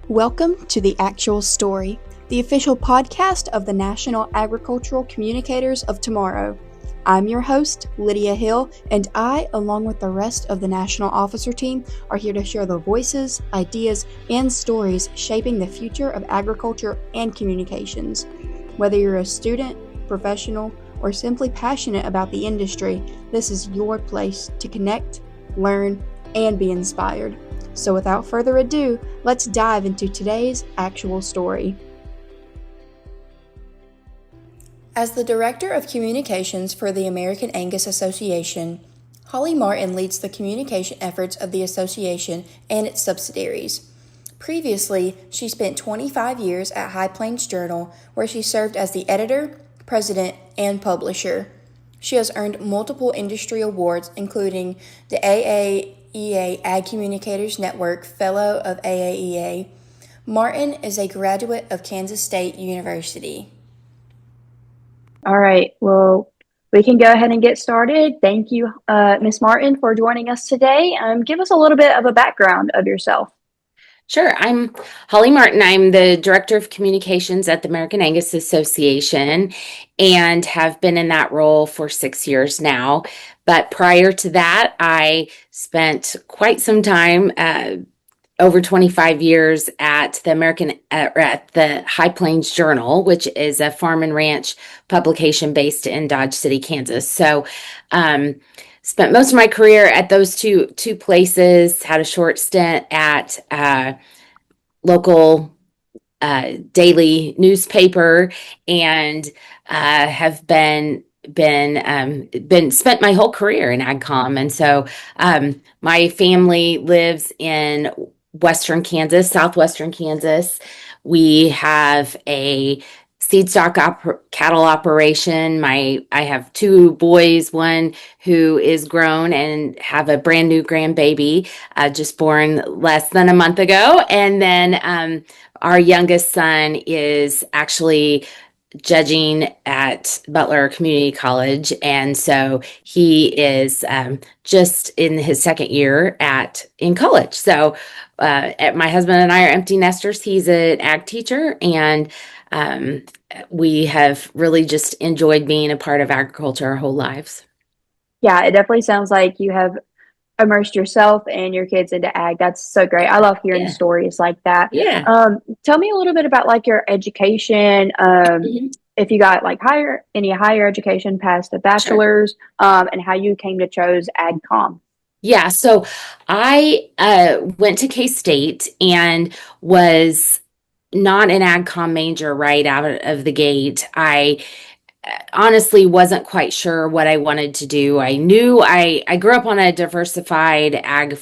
Welcome to The Actual Story, the official podcast of the National Agricultural Communicators of Tomorrow. I'm your host, Lydia Hill, and I, along with the rest of the National Officer team, are here to share the voices, ideas, and stories shaping the future of agriculture and communications. Whether you're a student, professional, or simply passionate about the industry, this is your place to connect, learn, and be inspired. So without further ado, let's dive into today's actual story. As the Director of Communications for the American Angus Association, Holly Martin leads the communication efforts of the association and its subsidiaries. Previously, she spent 25 years at High Plains Journal, where she served as the editor, president, and publisher. She has earned multiple industry awards, including the AAEA Ag Communicators Network Fellow of AAEA. Martin is a graduate of Kansas State University. All right, well, we can go ahead and get started. Thank you, Ms. Martin, for joining us today. Give us a little bit of a background of yourself. Sure. I'm Holly Martin. I'm the Director of Communications at the American Angus Association and have been in that role for 6 years now. But prior to that, I spent quite some time, over 25 years at the High Plains Journal, which is a farm and ranch publication based in Dodge City, Kansas. So, spent most of my career at those two places, had a short stint at local daily newspaper, and have been spent my whole career in AgCom. And so my family lives in Western Kansas, southwestern Kansas. We have a seed stock cattle operation. I have two boys, one who is grown and have a brand new grandbaby, just born less than a month ago. And then our youngest son is actually judging at Butler Community College. And so he is just in his second year in college. So my husband and I are empty nesters. He's an ag teacher, and we have really just enjoyed being a part of agriculture our whole lives. Yeah, it definitely sounds like you have immersed yourself and your kids into ag. That's so great. I love hearing stories like that. Yeah. Tell me a little bit about like your education. If you got like any higher education past a bachelor's, and how you came to choose AgCom. Yeah, so I went to K-State and was not an AgCom major right out of the gate. I honestly wasn't quite sure what I wanted to do. I knew I grew up on a diversified ag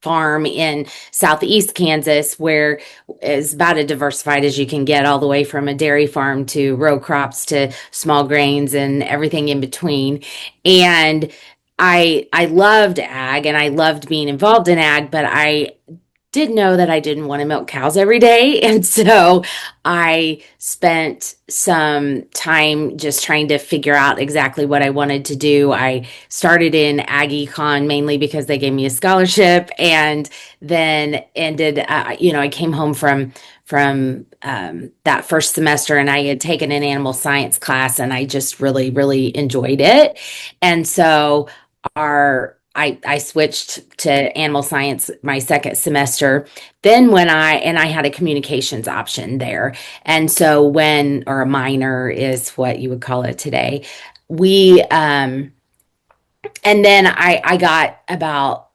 farm in southeast Kansas, where is about as diversified as you can get, all the way from a dairy farm to row crops to small grains and everything in between. And I loved ag and I loved being involved in ag, but I did know that I didn't want to milk cows every day. And so I spent some time just trying to figure out exactly what I wanted to do. I started in Ag Econ mainly because they gave me a scholarship, and then I came home from that first semester, and I had taken an animal science class, and I just really, really enjoyed it. And so I switched to animal science my second semester. Then I had a communications option there. And so or a minor is what you would call it today. And then I got about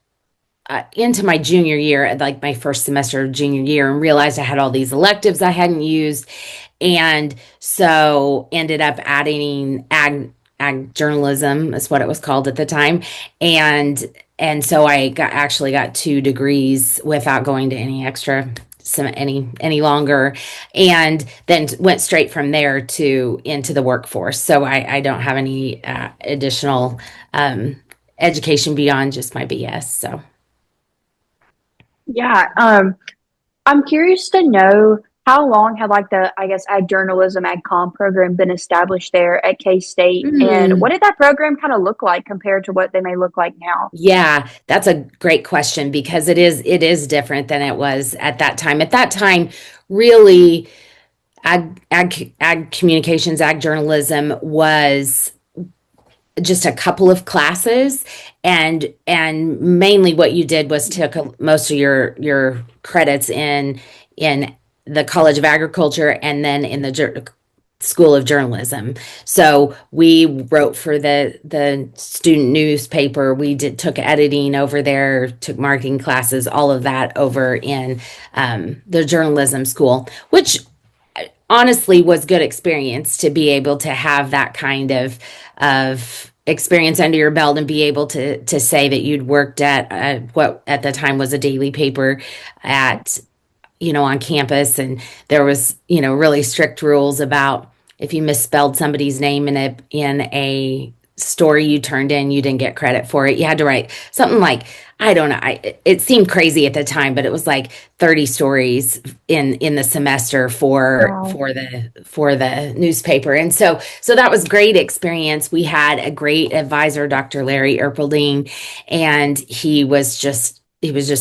into my junior year, like my first semester of junior year, and realized I had all these electives I hadn't used. And so ended up adding ag journalism is what it was called at the time. And so I actually got 2 degrees without going to any longer, and then went straight from there into the workforce. So I don't have any additional education beyond just my BS. So yeah, I'm curious to know how long had like the, I guess, ag journalism, ag com program been established there at K-State? And what Mm. did that program kind of look like compared to what they may look like now? Yeah, that's a great question because it is different than it was at that time. At that time, really, ag communications, ag journalism was just a couple of classes, and mainly what you did was took most of your credits in the College of Agriculture and then in the School of Journalism. So we wrote for the student newspaper. We took editing over there, took marketing classes, all of that over in the journalism school, which honestly was good experience to be able to have that kind of experience under your belt and be able to say that you'd worked at what at the time was a daily paper at on campus, and there was really strict rules about if you misspelled somebody's name in a story you turned in, you didn't get credit for it. You had to write something like, I don't know, it seemed crazy at the time, but it was like 30 stories in the semester for Wow. the newspaper. And so that was great experience. We had a great advisor, Dr. Larry Erpelding, and he was just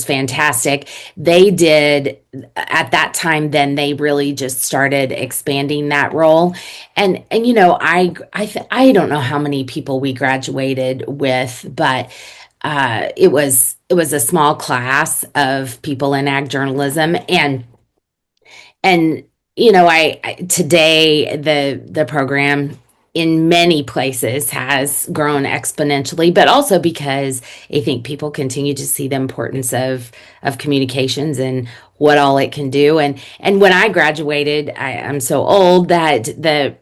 fantastic. They did at that time, then they really just started expanding that role. And I don't know how many people we graduated with, but it was a small class of people in ag journalism. And today the program in many places has grown exponentially, but also because I think people continue to see the importance of communications and what all it can do. And when I graduated, I'm so old that the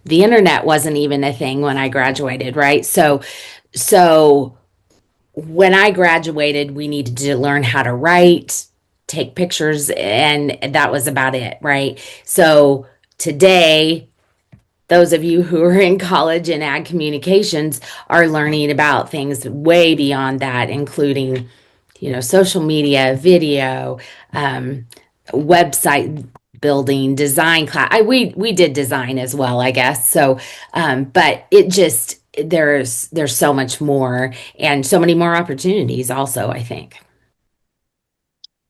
internet wasn't even a thing when I graduated, right? So when I graduated, we needed to learn how to write, take pictures, and that was about it, right? So today, those of you who are in college in ag communications are learning about things way beyond that, including, social media, video, website building, design class. We did design as well, I guess. So, but it just there's so much more and so many more opportunities also, I think.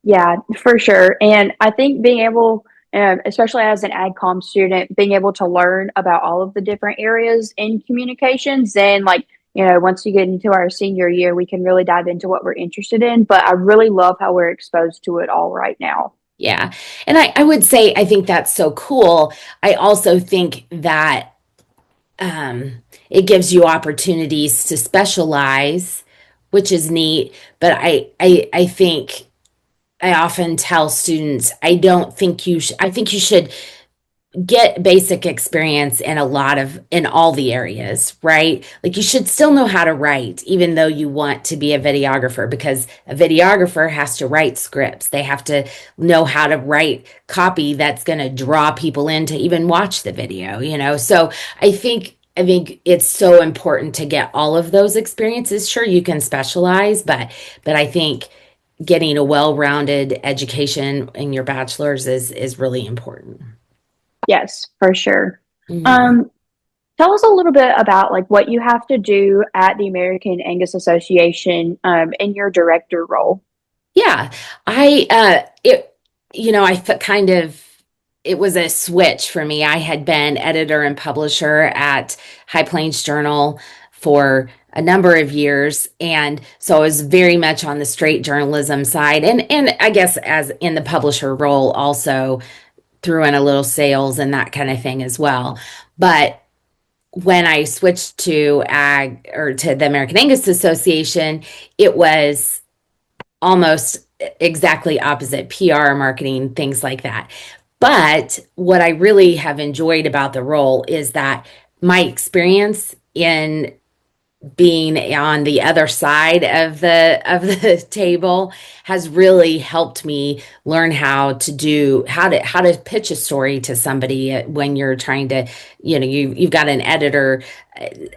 Yeah, for sure. And I think being able, especially as an AgCom student, being able to learn about all of the different areas in communications, then like, once you get into our senior year, we can really dive into what we're interested in. But I really love how we're exposed to it all right now. Yeah. And I would say I think that's so cool. I also think that it gives you opportunities to specialize, which is neat. But I think I often tell students, I don't think I think you should get basic experience in all the areas, right? Like you should still know how to write, even though you want to be a videographer, because a videographer has to write scripts. They have to know how to write copy that's going to draw people in to even watch the video. So I think it's so important to get all of those experiences. Sure, you can specialize, but I think getting a well-rounded education in your bachelor's is really important. Yes, for sure. Mhm. Um, Tell us a little bit about like what you have to do at the American Angus Association in your director role. Yeah, I it I kind of it was a switch for me. I had been editor and publisher at High Plains Journal for a number of years, and so I was very much on the straight journalism side, and I guess as in the publisher role also threw in a little sales and that kind of thing as well. But when I switched to ag or to the American Angus Association, it was almost exactly opposite PR, marketing, things like that. But what I really have enjoyed about the role is that my experience in being on the other side of the table has really helped me learn how to pitch a story to somebody when you're trying to you've got an editor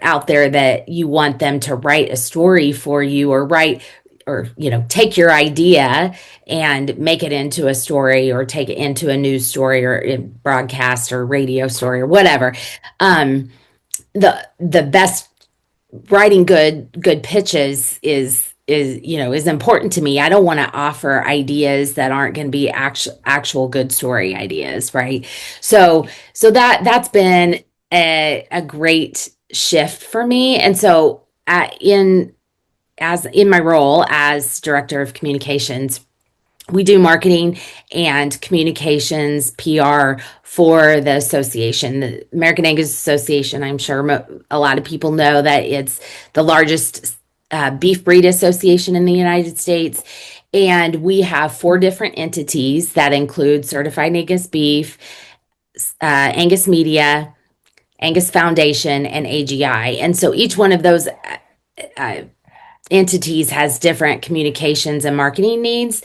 out there that you want them to write a story for you or write take your idea and make it into a story, or take it into a news story, or a broadcast or radio story, or whatever. The best writing good pitches is important to me. I don't want to offer ideas that aren't going to be actual good story ideas, right? So that's been a great shift for me. And so in my role as director of communications, we do marketing and communications PR for the association, the American Angus Association. I'm sure a lot of people know that it's the largest beef breed association in the United States. And we have 4 different entities that include Certified Angus Beef, Angus Media, Angus Foundation, and AGI. And so each one of those entities has different communications and marketing needs.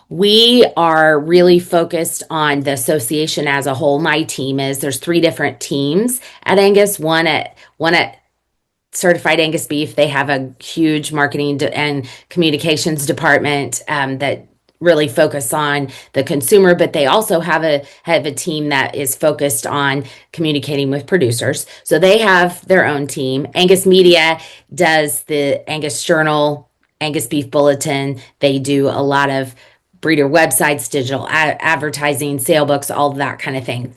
We are really focused on the association as a whole. My team there's 3 different teams at Angus, one at Certified Angus Beef. They have a huge marketing and communications department that really focus on the consumer, but they also have a team that is focused on communicating with producers. So they have their own team. Angus Media does the Angus Journal, Angus Beef Bulletin. They do a lot of breeder websites, digital advertising, sale books, all that kind of thing.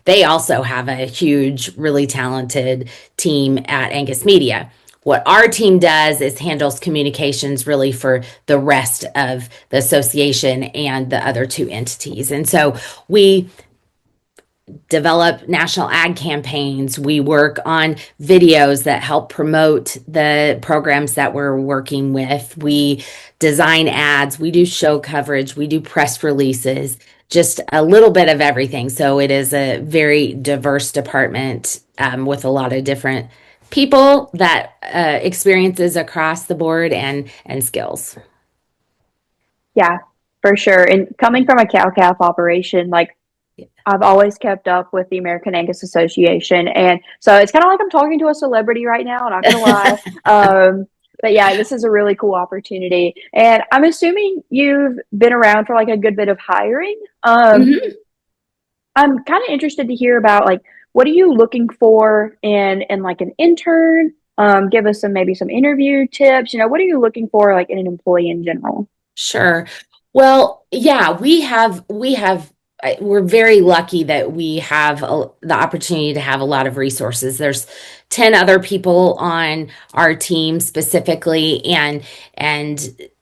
They also have a huge, really talented team at Angus Media. What our team does is handles communications really for the rest of the association and the other 2 entities. And so we develop national ad campaigns. We work on videos that help promote the programs that we're working with. We design ads. We do show coverage. We do press releases, just a little bit of everything. So it is a very diverse department with a lot of different people that experiences across the board and skills. Yeah, for sure. And coming from a cow-calf operation, like, I've always kept up with the American Angus Association. And so it's kind of like I'm talking to a celebrity right now, not going to lie. But yeah, this is a really cool opportunity. And I'm assuming you've been around for like a good bit of hiring. I'm kind of interested to hear about, like, what are you looking for in like an intern? Give us maybe some interview tips. What are you looking for, like, in an employee in general? Sure. Well, yeah, we're very lucky that we have the opportunity to have a lot of resources. There's 10 other people on our team specifically, and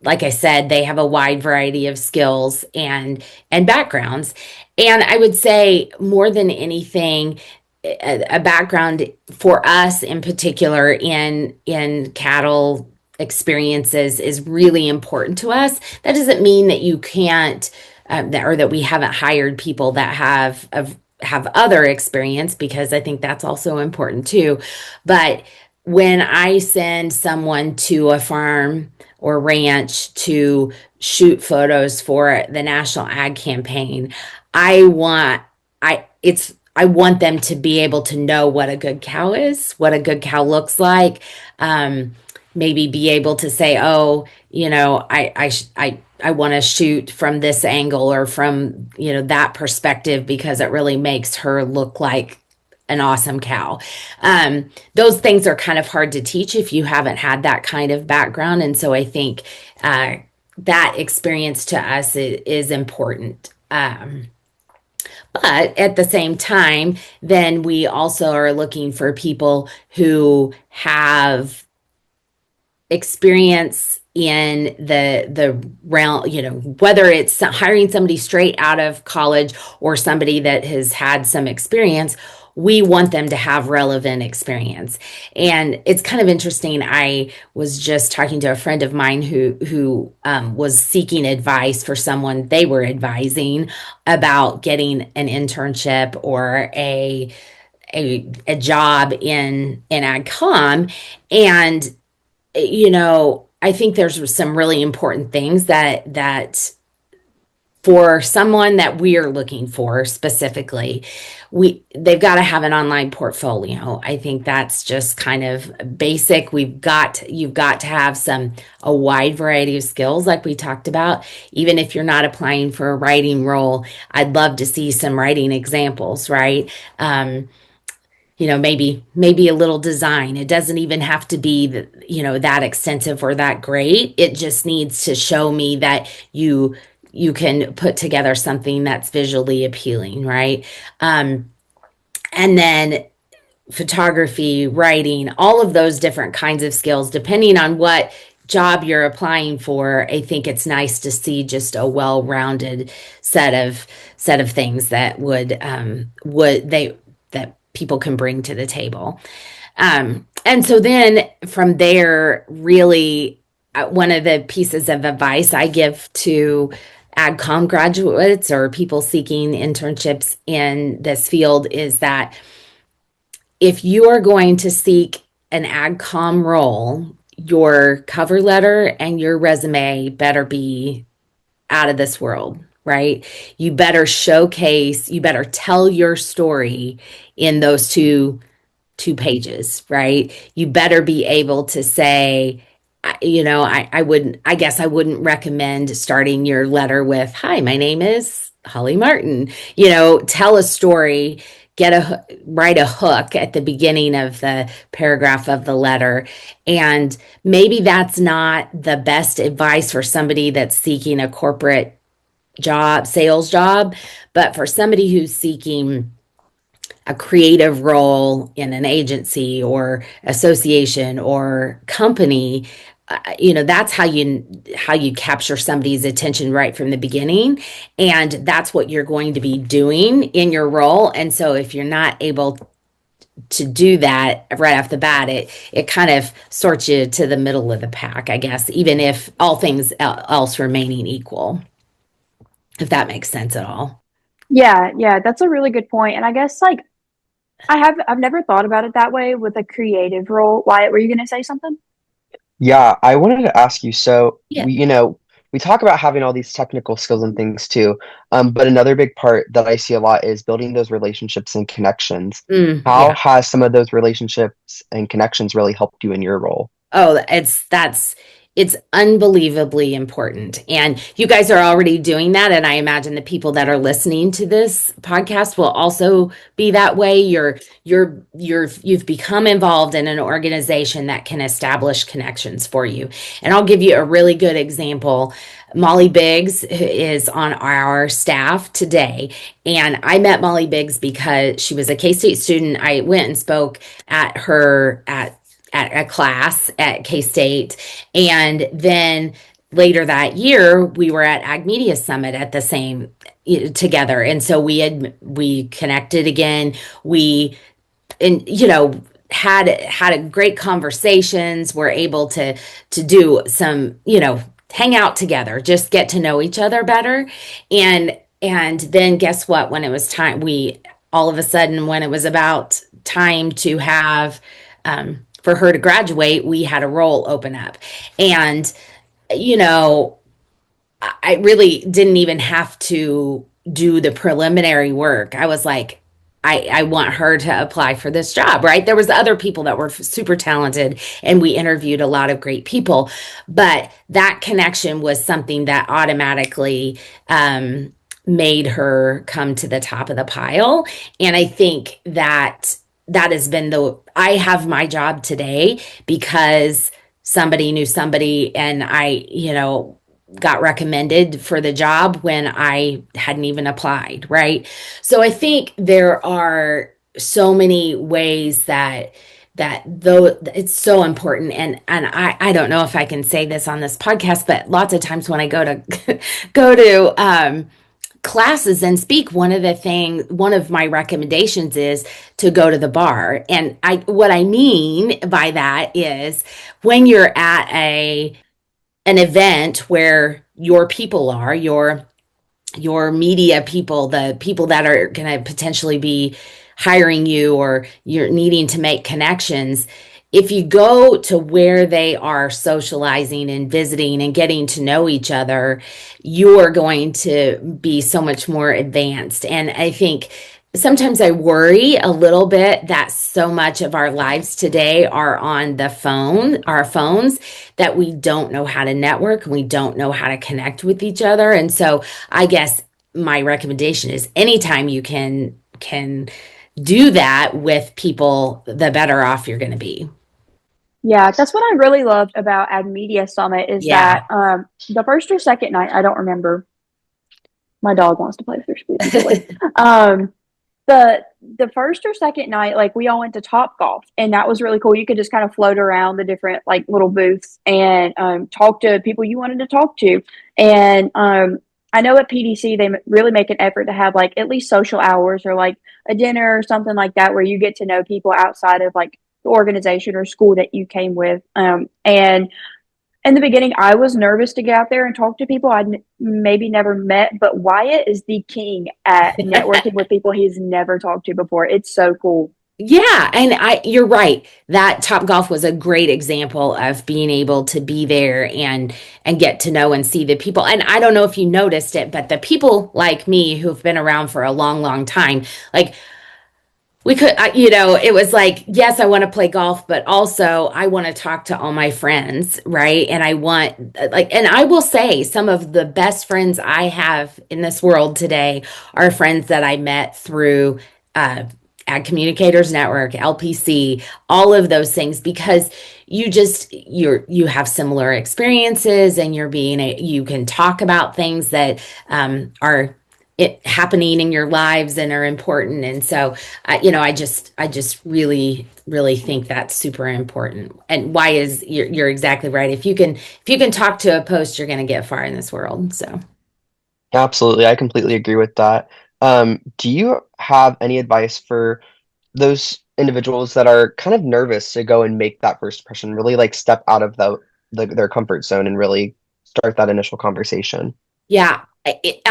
like I said, they have a wide variety of skills and backgrounds. And I would say, more than anything, a background for us in particular in cattle experiences is really important to us. That doesn't mean that you can't or that we haven't hired people that have other experience, because I think that's also important too. But when I send someone to a farm or ranch to shoot photos for the national ad campaign, I want them to be able to know what a good cow is, what a good cow looks like. Maybe be able to say, oh, I want to shoot from this angle, or from, that perspective, because it really makes her look like an awesome cow. Those things are kind of hard to teach if you haven't had that kind of background. And so I think that experience to us is important. But at the same time, then we also are looking for people who have experience in the realm, whether it's hiring somebody straight out of college or somebody that has had some experience. We want them to have relevant experience. And it's kind of interesting. I was just talking to a friend of mine who was seeking advice for someone they were advising about getting an internship or a job in AgCom. And I think there's some really important things that for someone that we're looking for specifically, they've got to have an online portfolio. I think that's just kind of basic. You've got to have a wide variety of skills like we talked about. Even if you're not applying for a writing role, I'd love to see some writing examples, right? Maybe a little design. It doesn't even have to be that extensive or that great. It just needs to show me that you can put together something that's visually appealing, right? And then photography, writing, all of those different kinds of skills, depending on what job you're applying for. I think it's nice to see just a well-rounded set of things that that people can bring to the table. And so then from there, really, one of the pieces of advice I give to AgCom graduates or people seeking internships in this field is that if you are going to seek an AgCom role, your cover letter and your resume better be out of this world, right? You better you better tell your story in those two pages, right? You better be able to say, I guess I wouldn't recommend starting your letter with, "Hi, my name is Holly Martin." Tell a story, write a hook at the beginning of the paragraph of the letter. And maybe that's not the best advice for somebody that's seeking a corporate sales job, but for somebody who's seeking a creative role in an agency or association or company, that's how you capture somebody's attention right from the beginning, and that's what you're going to be doing in your role. And so if you're not able to do that right off the bat, it kind of sorts you to the middle of the pack, I guess, even if all things else remaining equal, if that makes sense at all. Yeah, that's a really good point. And I guess like I've never thought about it that way with a creative role. Wyatt, were you gonna say something? Yeah, I wanted to ask you, so Yeah. we talk about having all these technical skills and things too. But another big part that I see a lot is building those relationships and connections. How Yeah. has some of those relationships and connections really helped you in your role? Oh, it's unbelievably important. And you guys are already doing that. And I imagine the people that are listening to this podcast will also be that way. You've become involved in an organization that can establish connections for you. And I'll give you a really good example. Molly Biggs is on our staff today. And I met Molly Biggs because she was a K-State student. I went and spoke at a class at K-State. And then later that year, we were at Ag Media Summit at the same together. And so we connected again. Had great conversations. We're able to do some, hang out together, just get to know each other better. And then guess what? When it was time, all of a sudden, when it was about time to have, for her to graduate, we had a role open up. And, I really didn't even have to do the preliminary work. I was like, I want her to apply for this job, right? There was other people that were super talented and we interviewed a lot of great people, but that connection was something that automatically made her come to the top of the pile. And I think that has been I have my job today because somebody knew somebody and I, got recommended for the job when I hadn't even applied, right? So I think there are so many ways that though it's so important. And I don't know if I can say this on this podcast, but lots of times when I go to classes and speak, one of my recommendations is to go to the bar. And what I mean by that is when you're at an event where your people are, your media people, the people that are going to potentially be hiring you or you're needing to make connections, if you go to where they are socializing and visiting and getting to know each other, you're going to be so much more advanced. And I think sometimes I worry a little bit that so much of our lives today are on our phones, that we don't know how to network and we don't know how to connect with each other. And so I guess my recommendation is anytime you can do that with people, the better off you're going to be. Yeah, that's what I really loved about Ag Media Summit is Yeah. that the first or second night, I don't remember. My dog wants to play with her squeaky toy. The first or second night, like we all went to Top Golf, and that was really cool. You could just kind of float around the different like little booths and talk to people you wanted to talk to. And I know at PDC they really make an effort to have like at least social hours or like a dinner or something like that where you get to know people outside of like the organization or school that you came with. And in the beginning, I was nervous to get out there and talk to people I'd maybe never met, but Wyatt is the king at networking with people he's never talked to before. It's so cool. Yeah, and you're right. That Top Golf was a great example of being able to be there and get to know and see the people. And I don't know if you noticed it, but the people like me who've been around for a long, long time, like we could, it was like, yes, I want to play golf, but also I want to talk to all my friends, right? And I want, like, and I will say some of the best friends I have in this world today are friends that I met through Ag Communicators Network, LPC, all of those things, because you have similar experiences and you can talk about things that are happening in your lives and are important. And so, I just really, really think that's super important. And you're exactly right. If you can talk to a post, you're going to get far in this world. So. Absolutely. I completely agree with that. Do you have any advice for those individuals that are kind of nervous to go and make that first impression, really like step out of their comfort zone and really start that initial conversation? Yeah, it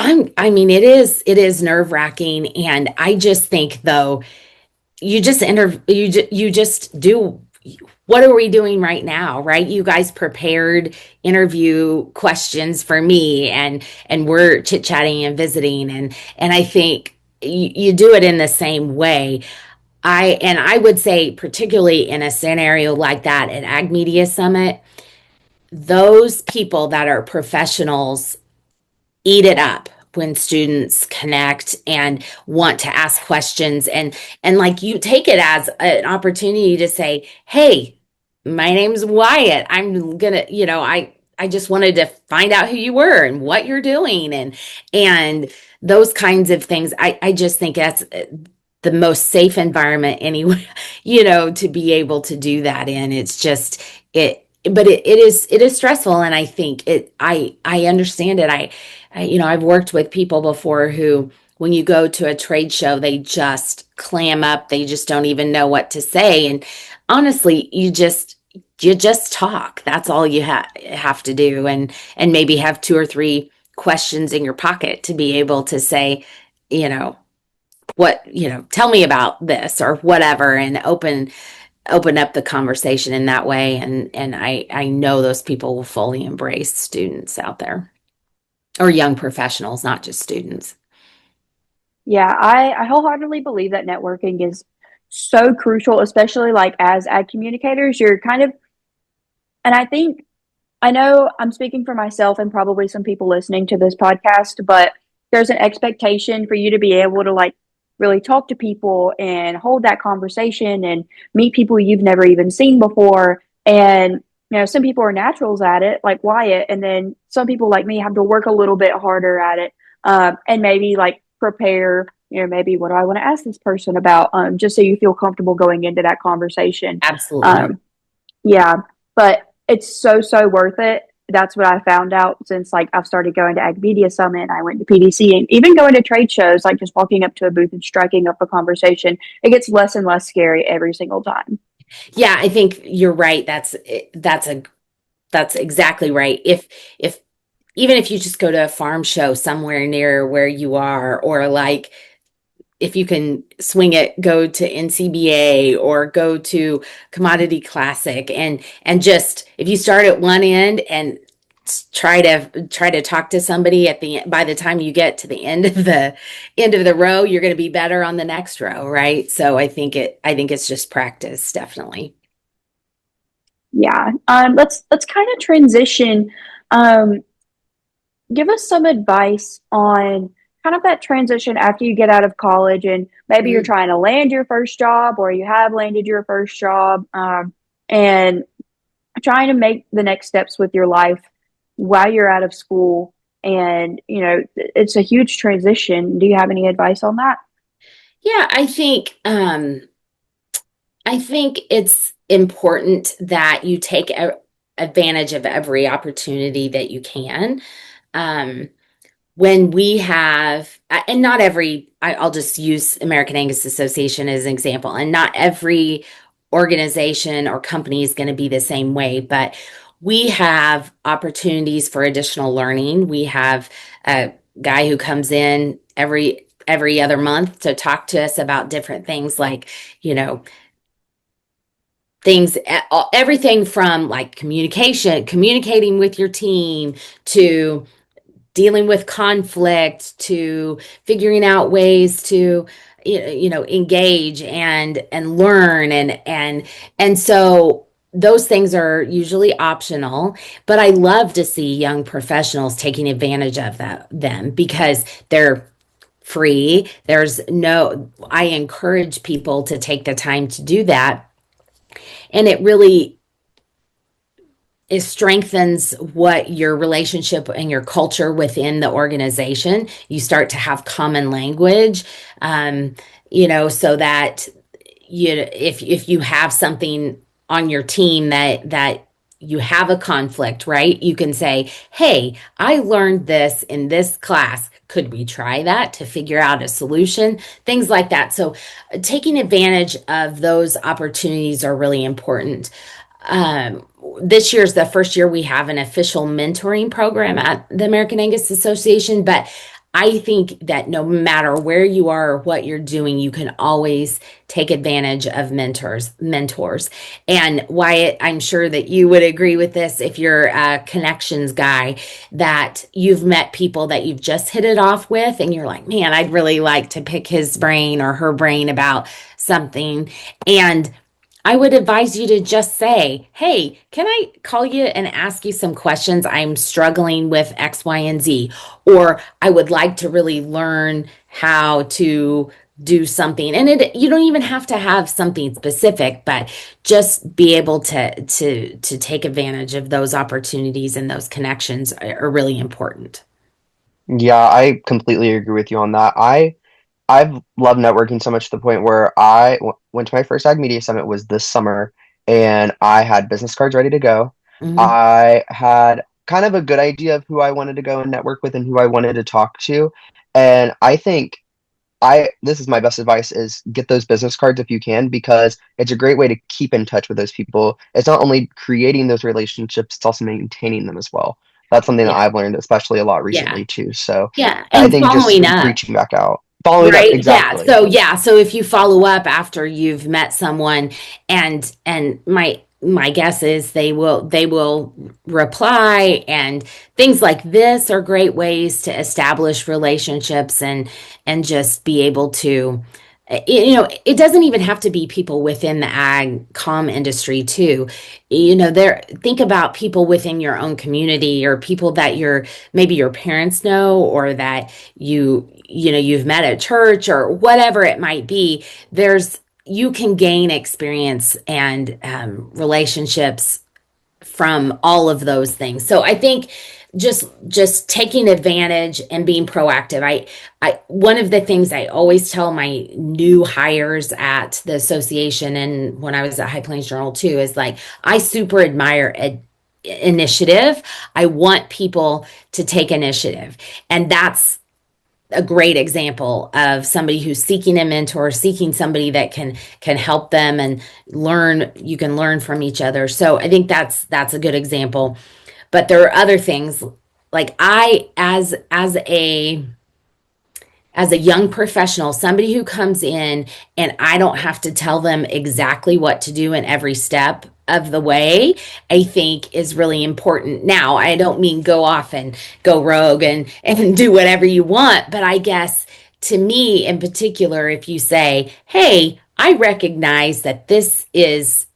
is nerve-wracking, and I just think though, you just do. What are we doing right now, right? You guys prepared interview questions for me, and we're chit-chatting and visiting, and I think you do it in the same way. I would say, particularly in a scenario like that at Ag Media Summit, those people that are professionals eat it up when students connect and want to ask questions, and like you take it as an opportunity to say, hey, my name's Wyatt, I'm gonna, I just wanted to find out who you were and what you're doing, and those kinds of things. I just think that's the most safe environment anyway, to be able to do that in. It's just but it is stressful, and I think I understand it. I've worked with people before who, when you go to a trade show, they just clam up. They just don't even know what to say. And honestly, you just talk. That's all you have to do, and maybe have two or three questions in your pocket to be able to say, you know, tell me about this or whatever, and open up the conversation in that way. And I know those people will fully embrace students out there, or young professionals, not just students. Yeah, I wholeheartedly believe that networking is so crucial, especially like as ag communicators. You're kind of, and I know I'm speaking for myself and probably some people listening to this podcast, but there's an expectation for you to be able to like really talk to people and hold that conversation and meet people you've never even seen before. And, some people are naturals at it, like Wyatt, and then some people like me have to work a little bit harder at it, and maybe like prepare, maybe what do I want to ask this person about, just so you feel comfortable going into that conversation. Absolutely. Yeah, but it's so worth it. That's what I found out since like I've started going to Ag Media Summit and I went to PDC and even going to trade shows, like just walking up to a booth and striking up a conversation. It gets less and less scary every single time. Yeah, I think you're right. That's exactly right. If even if you just go to a farm show somewhere near where you are, or like if you can swing it, go to NCBA or go to Commodity Classic, and just if you start at one end and try to talk to somebody by the time you get to the end of the row, you're going to be better on the next row, right? So I think it's just practice, definitely. Yeah. Let's kind of transition. Um, Give us some advice on kind of that transition after you get out of college and maybe you're Mhm. trying to land your first job or you have landed your first job, and trying to make the next steps with your life while you're out of school. And, it's a huge transition. Do you have any advice on that? Yeah, I think it's important that you take advantage of every opportunity that you can. Um, when we have, and not every, I'll just use American Angus Association as an example, and not every organization or company is going to be the same way, but we have opportunities for additional learning. We have a guy who comes in every other month to talk to us about different things like, you know, things, everything from like communicating with your team, to dealing with conflict, to figuring out ways to engage and learn, and so those things are usually optional, but I love to see young professionals taking advantage of them because they're free. I encourage people to take the time to do that, and it strengthens what your relationship and your culture within the organization. You start to have common language, so that if you have something on your team that you have a conflict, right? You can say, "Hey, I learned this in this class. Could we try that to figure out a solution?" Things like that. So, taking advantage of those opportunities are really important. This year's the first year we have an official mentoring program at the American Angus Association, but I think that no matter where you are or what you're doing, you can always take advantage of mentors. And Wyatt, I'm sure that you would agree with this if you're a connections guy, that you've met people that you've just hit it off with, and you're like, man, I'd really like to pick his brain or her brain about something. And I would advise you to just say, "Hey, can I call you and ask you some questions? I'm struggling with X, Y, and Z." Or I would like to really learn how to do something. And you don't even have to have something specific, but just be able to take advantage of those opportunities, and those connections are really important. Yeah, I completely agree with you on that. I've loved networking so much to the point where went to my first Ag Media Summit was this summer, and I had business cards ready to go. Mhm. I had kind of a good idea of who I wanted to go and network with and who I wanted to talk to. And I think this is my best advice is get those business cards if you can, because it's a great way to keep in touch with those people. It's not only creating those relationships, it's also maintaining them as well. That's something that Yeah. I've learned, especially a lot Yeah. recently too. So Yeah. I And think just following up. reaching back out, following up, Right. exactly. Yeah. So if you follow up after you've met someone, and my guess is they will reply, and things like this are great ways to establish relationships, and just be able to, it doesn't even have to be people within the ag com industry too. Think about people within your own community, or people that maybe your parents know, or that you've met at church, or whatever it might be. You can gain experience and relationships from all of those things. So I think just taking advantage and being proactive. I one of the things I always tell my new hires at the association, and when I was at High Plains Journal too, is like, I super admire initiative. I want people to take initiative, and that's a great example of somebody who's seeking a mentor, seeking somebody that can help them and learn. You can learn from each other. So I think that's a good example. But there are other things, like I, as a young professional, somebody who comes in and I don't have to tell them exactly what to do in every step of the way, I think is really important. Now, I don't mean go off and go rogue and do whatever you want, but I guess to me in particular, if you say, hey, I recognize that this is,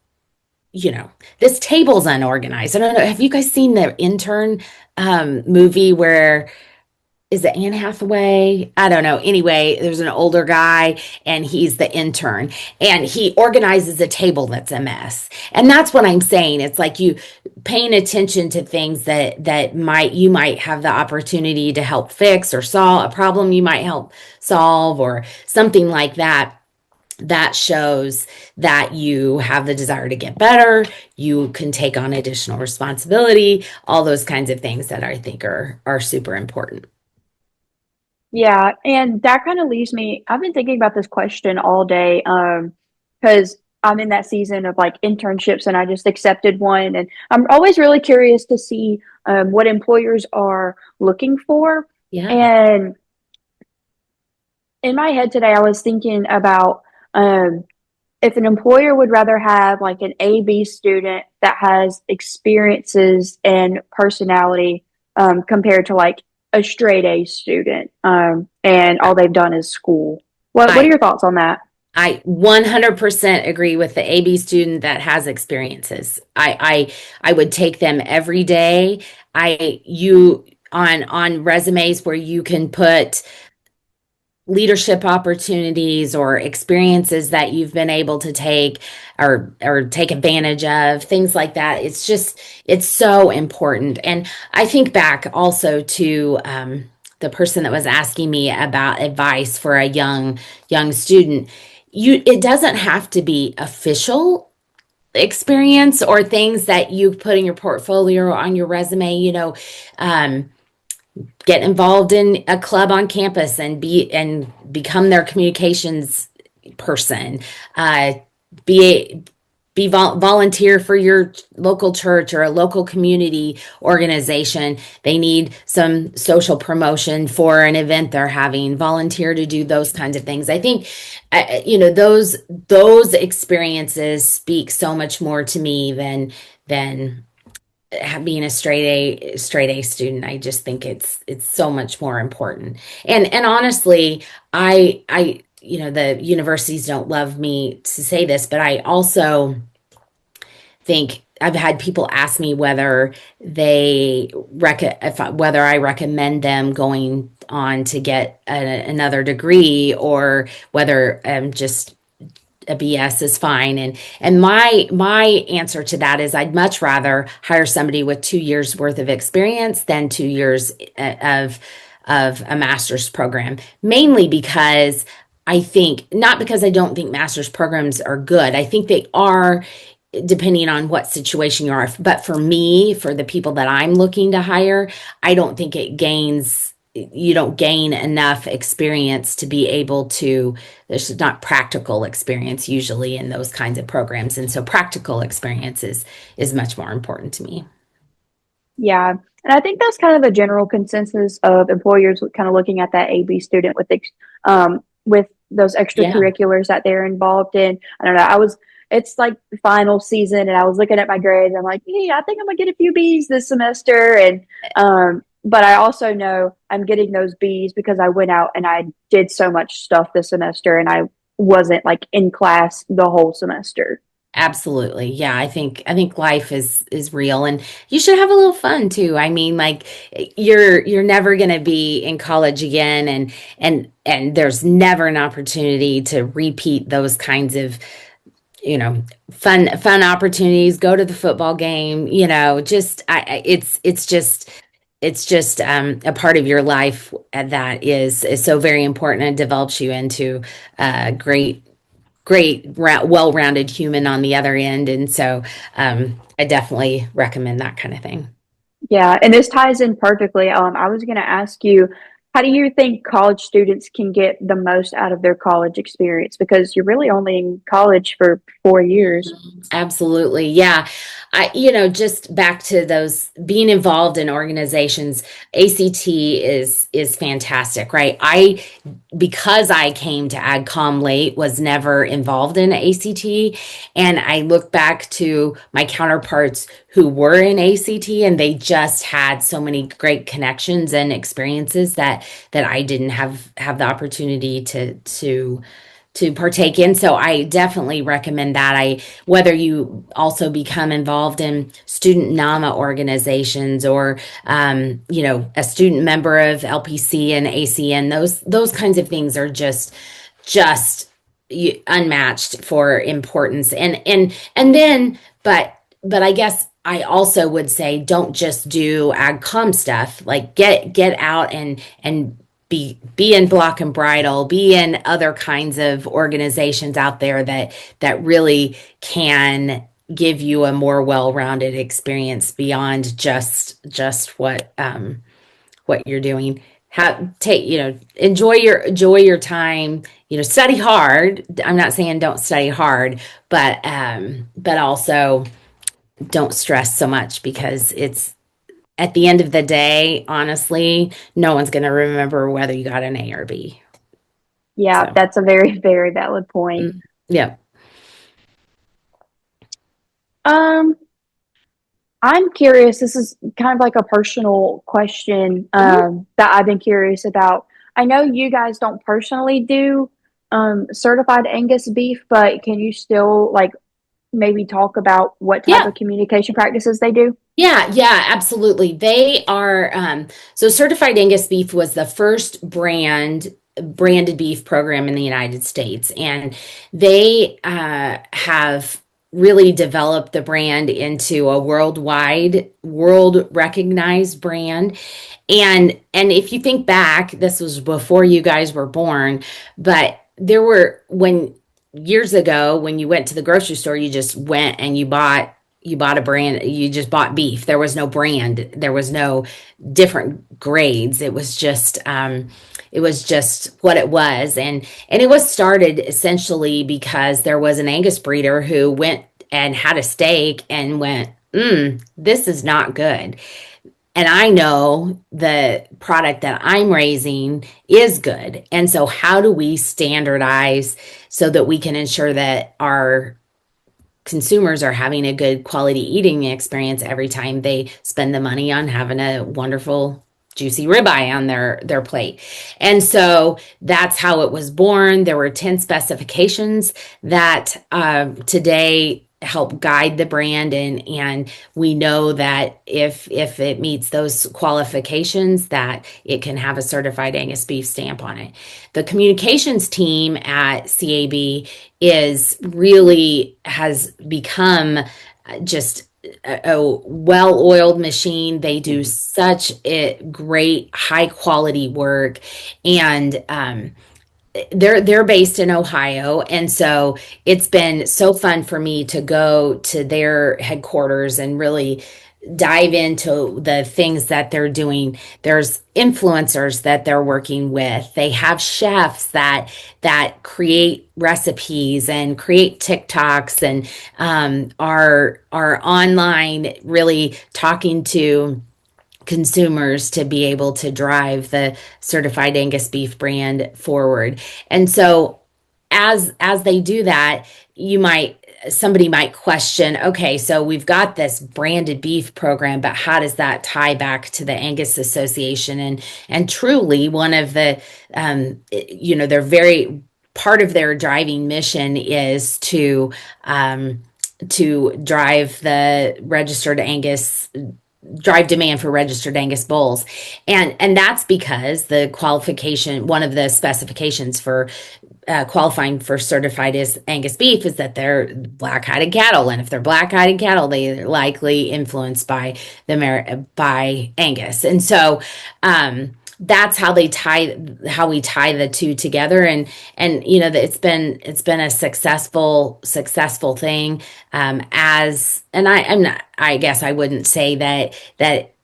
this table's unorganized. I don't know. Have you guys seen the intern movie where is it Anne Hathaway? I don't know. Anyway, there's an older guy and he's the intern and he organizes a table that's a mess. And that's what I'm saying. It's like you paying attention to things that you might have the opportunity to help fix or solve a problem you might help solve or something like that. That shows that you have the desire to get better. You can take on additional responsibility, all those kinds of things that I think are super important. Yeah, and that kind of leaves me. I've been thinking about this question all day, because I'm in that season of like internships, and I just accepted one, and I'm always really curious to see what employers are looking for. Yeah. And in my head today, I was thinking about if an employer would rather have like an A/B student that has experiences and personality compared to like a straight A student and all they've done is school. What are I your thoughts on that? I 100% agree with the AB student that has experiences. I would take them every day. You on resumes where you can put leadership opportunities or experiences that you've been able to take or take advantage of, things like that. It's so important. And I think back also to the person that was asking me about advice for a young student. It doesn't have to be official experience or things that you put in your portfolio or on your resume, get involved in a club on campus and become their communications person. Uh, be volunteer for your local church or a local community organization. They need some social promotion for an event they're having. Volunteer to do those kinds of things. I think those experiences speak so much more to me than being a straight A student. I just think it's so much more important. And honestly, I the universities don't love me to say this, but I also think I've had people ask me whether whether I recommend them going on to get another degree or whether just a BS is fine. And my answer to that is I'd much rather hire somebody with 2 years worth of experience than 2 years of a master's program, mainly because not because I don't think master's programs are good. I think they are, depending on what situation you are. But for me, for the people that I'm looking to hire, I don't think you don't gain enough experience to be able to, there's not practical experience usually in those kinds of programs. And so practical experience is much more important to me. Yeah, and I think that's kind of a general consensus of employers kind of looking at that AB student with those Yeah, extracurriculars that they're involved in. I don't know. It's like final season, and I was looking at my grades. I'm like, hey, I think I'm gonna get a few B's this semester, and but I also know I'm getting those B's because I went out and I did so much stuff this semester, and I wasn't like in class the whole semester. absolutely. Yeah, I think life is real and you should have a little fun too. I mean, like you're never going to be in college again and there's never an opportunity to repeat those kinds of fun opportunities. Go to the football game, just it's just a part of your life that is so very important and develops you into a well-rounded human on the other end. And so I definitely recommend that kind of thing. Yeah, and this ties in perfectly. I was going to ask you, How do you think college students can get the most out of their college experience? Because you're really only in college for 4 years. Absolutely. Yeah. Just back to those being involved in organizations, ACT is fantastic, right? Because I came to AgCom late, was never involved in ACT. And I look back to my counterparts who were in ACT, and they just had so many great connections and experiences that I didn't have the opportunity to partake in. So I definitely recommend that. Whether you also become involved in student NAMA organizations, or a student member of LPC and ACN, those kinds of things are just unmatched for importance. And then, but I guess I also would say, don't just do AgCom stuff. Like, get out and be in Block and Bridle, be in other kinds of organizations out there that really can give you a more well-rounded experience beyond just what you're doing. Enjoy your time. Study hard. I'm not saying don't study hard, but also don't stress so much, because it's, at the end of the day, honestly, no one's going to remember whether you got an A or B. Yeah, So, that's a very, very valid point. yeah. I'm curious. This is kind of like a personal question that I've been curious about. I know you guys don't personally do certified Angus beef, but can you still like maybe talk about what type Yeah. of communication practices they do? Yeah, absolutely. They are, so Certified Angus Beef was the first branded beef program in the United States. And they have really developed the brand into a world recognized brand. And if you think back, this was before you guys were born, but when years ago, when you went to the grocery store, you just went and you bought a brand, you just bought beef. There was no brand, there was no different grades. It was just what it was. And it was started essentially because there was an Angus breeder who went and had a steak and went, this is not good. And I know the product that I'm raising is good. And so how do we standardize so that we can ensure that our consumers are having a good quality eating experience every time they spend the money on having a wonderful juicy ribeye on their plate? And so that's how it was born. There were 10 specifications that today help guide the brand, and we know that if it meets those qualifications, that it can have a certified Angus beef stamp on it. The communications team at CAB has become just a well-oiled machine. They do such a great high quality work, and they're based in Ohio. And so it's been so fun for me to go to their headquarters and really dive into the things that they're doing. There's influencers that they're working with. They have chefs that create recipes and create TikToks, and are online really talking to consumers to be able to drive the certified Angus beef brand forward. And so as they do that, somebody might question, okay, so we've got this branded beef program, but how does that tie back to the Angus Association? And truly, one of the they're very part of their driving mission is to drive demand for registered Angus bulls. And that's because one of the specifications for qualifying for certified Angus beef is that they're black-hided cattle. And if they're black-hided cattle, they're likely influenced by Angus. And so, that's how we tie the two together. And it's been a successful thing. I guess I wouldn't say that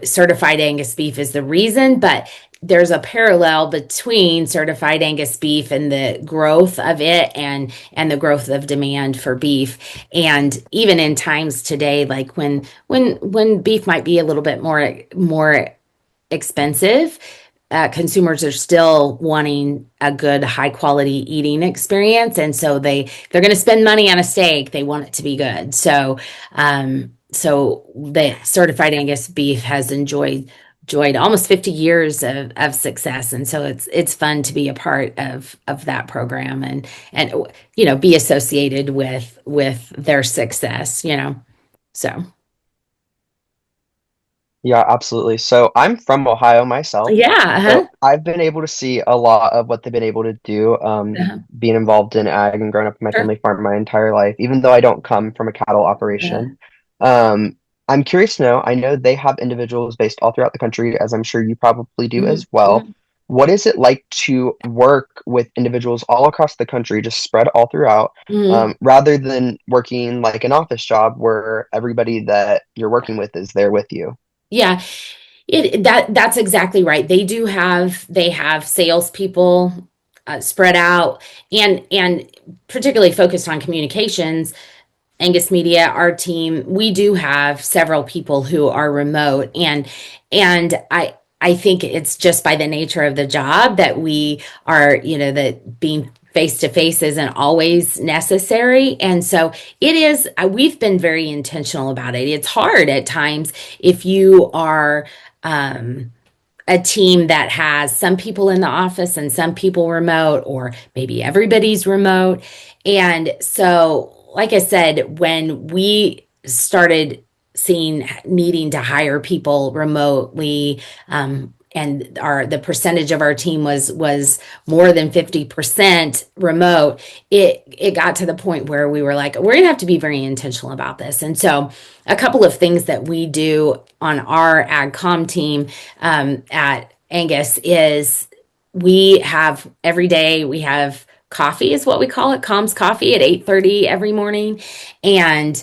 certified Angus beef is the reason, but there's a parallel between certified Angus beef and the growth of it and the growth of demand for beef. And even in times today, like when beef might be a little bit more expensive, consumers are still wanting a good, high quality eating experience, and so they're going to spend money on a steak. They want it to be good. So the certified Angus beef has enjoyed almost 50 years of success, and so it's fun to be a part of that program and be associated with their success. So Yeah, absolutely. So I'm from Ohio myself. yeah, uh-huh. So I've been able to see a lot of what they've been able to do, Uh-huh. being involved in ag and growing up in my Sure. family farm my entire life, even though I don't come from a cattle Uh-huh. operation. I'm curious to know, I know they have individuals based all throughout the country, as I'm sure you probably do Mhm. as well. Mhm. What is it like to work with individuals all across the country, just spread all throughout, Mhm. rather than working like an office job where everybody that you're working with is there with you? Yeah, that's exactly right. They have salespeople spread out and particularly focused on communications. Angus Media, our team, we do have several people who are remote, and I think it's just by the nature of the job that we are, that being face to face isn't always necessary. And so it is, we've been very intentional about it. It's hard at times if you are a team that has some people in the office and some people remote, or maybe everybody's remote. And so, like I said, when we started seeing needing to hire people remotely, and the percentage of our team was more than 50% remote, it got to the point where we were like, we're gonna have to be very intentional about this. And so a couple of things that we do on our AgCom team at Angus is we have every day we have coffee, is what we call it, comms coffee, at 8:30 every morning. And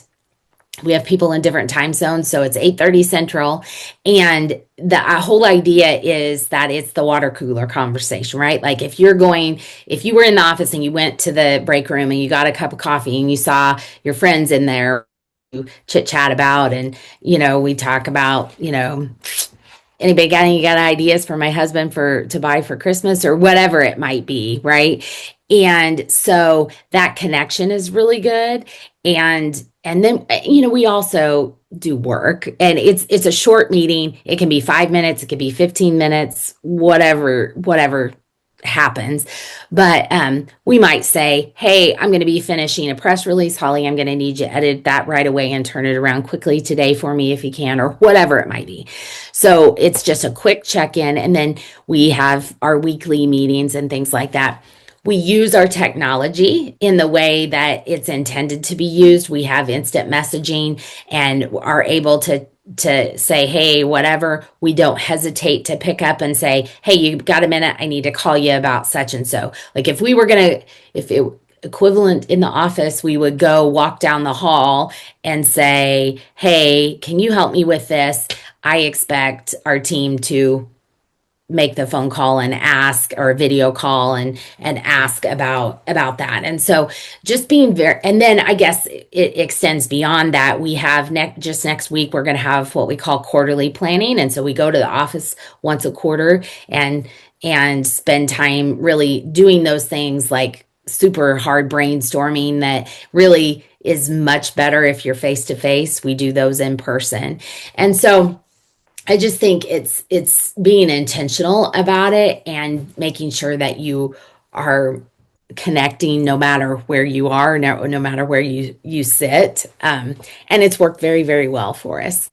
we have people in different time zones, so it's 8:30 central. And the whole idea is that it's the water cooler conversation, right? Like if you were in the office and you went to the break room and you got a cup of coffee and you saw your friends in there, chit chat about, and we talk about, anybody got ideas for my husband to buy for Christmas, or whatever it might be, right? And so that connection is really good. And then we also do work, and it's a short meeting. It can be 5 minutes, it could be 15 minutes, whatever happens. But we might say, hey, I'm going to be finishing a press release, Holly, I'm going to need you to edit that right away and turn it around quickly today for me if you can, or whatever it might be. So it's just a quick check-in, and then we have our weekly meetings and things like that. We use our technology in the way that it's intended to be used. We have instant messaging and are able to say, hey, whatever. We don't hesitate to pick up and say, hey, you got a minute? I need to call you about such and so. Like if it equivalent in the office, we would go walk down the hall and say, hey, can you help me with this? I expect our team to make the phone call and ask, or a video call and ask about that. And so just being very, and then I guess it extends beyond that. We have just next week we're going to have what we call quarterly planning, and so we go to the office once a quarter and spend time really doing those things, like super hard brainstorming that really is much better if you're face to face. We do those in person. And so I just think it's being intentional about it and making sure that you are connecting no matter where you are, no matter where you sit. And it's worked very, very well for us.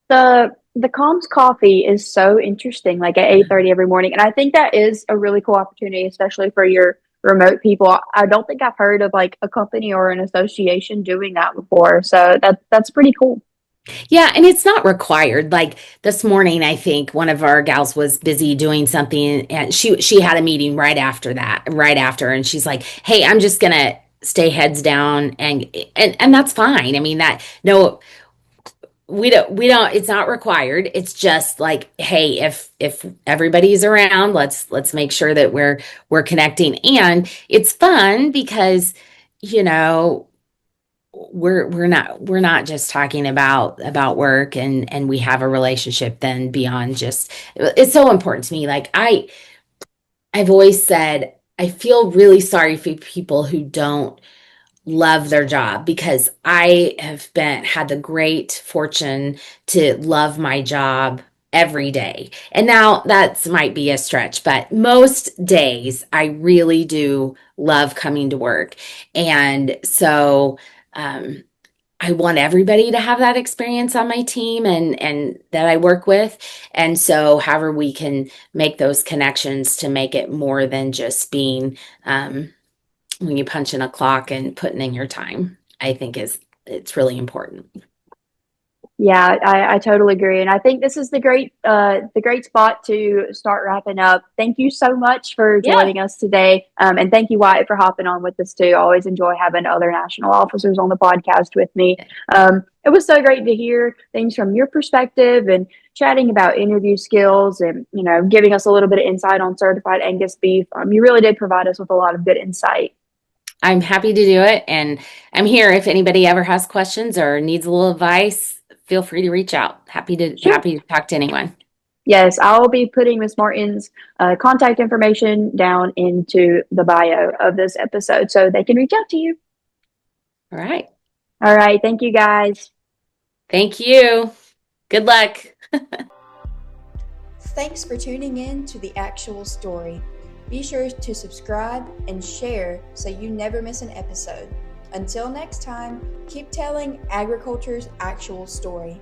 The comms coffee is so interesting, like at 8:30 every morning. And I think that is a really cool opportunity, especially for your remote people. I don't think I've heard of like a company or an association doing that before. So that's pretty cool. Yeah, and it's not required. Like this morning, I think one of our gals was busy doing something, and she had a meeting right after, and she's like, "Hey, I'm just gonna stay heads down," and that's fine. I mean, that no, we don't it's not required. It's just like, hey, if everybody's around, let's make sure that we're connecting. And it's fun because, you know, we're not just talking about work, and we have a relationship then beyond just. It's so important to me. Like I've always said, I feel really sorry for people who don't love their job, because I have had the great fortune to love my job every day. And now that might be a stretch, but most days I really do love coming to work. And so I want everybody to have that experience on my team and that I work with. And so however we can make those connections to make it more than just being when you punch in a clock and putting in your time, I think it's really important. Yeah, I totally agree, and I think this is the great spot to start wrapping up. Thank you so much for Yeah. joining us today, and thank you, Wyatt, for hopping on with us too. I always enjoy having other national officers on the podcast with me. It was so great to hear things from your perspective and chatting about interview skills, and giving us a little bit of insight on certified Angus beef. You really did provide us with a lot of good insight. I'm happy to do it, and I'm here if anybody ever has questions or needs a little advice. Feel free to reach out. Happy to talk to anyone. Yes, I'll be putting Miss Martin's contact information down into the bio of this episode so they can reach out to you. All right. All right. Thank you, guys. Thank you. Good luck. Thanks for tuning in to The Actual Story. Be sure to subscribe and share so you never miss an episode. Until next time, keep telling agriculture's actual story.